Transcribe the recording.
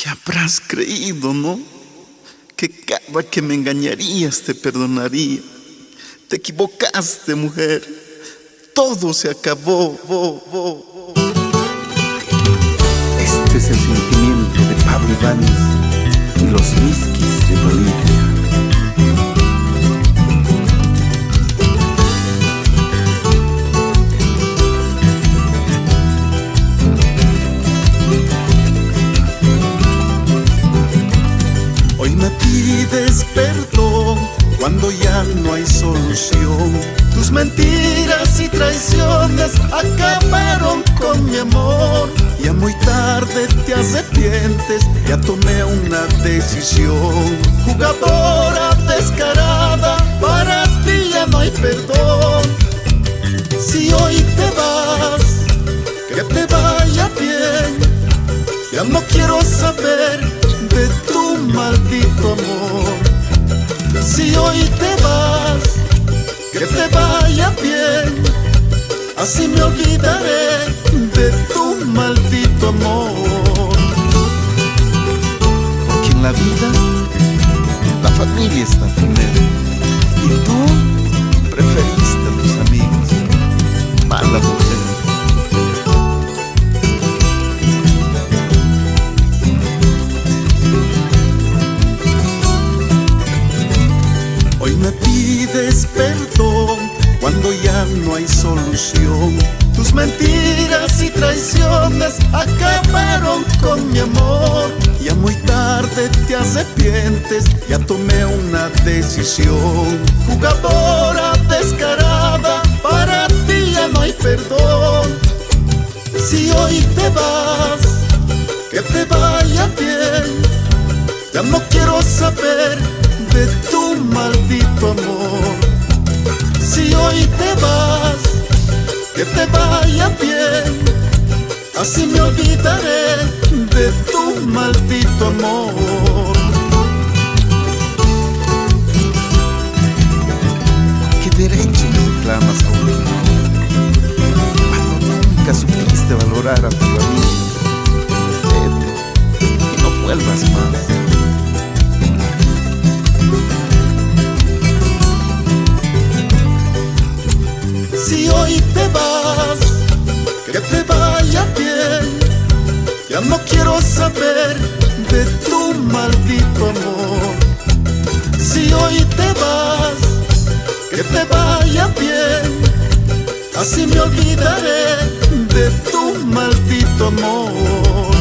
¿Qué habrás creído, no? Que cada que me engañarías te perdonaría. Te equivocaste, mujer. Todo se acabó. Este es el sentimiento de Pablo Ibáñez y los Miskis de Bolivia. Hoy me pides perdón cuando ya no hay solución. Tus mentiras y traiciones acabaron con mi amor. Ya muy tarde te arrepientes, ya tomé una decisión. Jugadora descarada, para ti ya no hay perdón. Si hoy te vas, que te vaya bien. Ya no quiero saber de tu maldito amor. Si hoy te vas, que te vaya bien. Así me olvidaré de tu maldito amor. Porque en la vida la familia está primero, y tú preferiste a tus amigos. Mala mujer. Hoy me pides perdón cuando ya no hay solución. Tus mentiras y traiciones acabaron con mi amor. Ya muy tarde te arrepientes, ya tomé una decisión. Jugadora descarada, para ti ya no hay perdón. Si hoy te vas, que te vaya bien. Ya no quiero saber de tu maldito amor. Si hoy te vas, que te vaya bien. Así me olvidaré de tu maldito amor. ¿Qué derecho me reclamas ahora? Cuando nunca supiste valorar a tu familia. Vete y no vuelvas más. Si hoy te vas, que te vaya bien. Ya no quiero saber de tu maldito amor. Si hoy te vas, que te vaya bien. Así me olvidaré de tu maldito amor.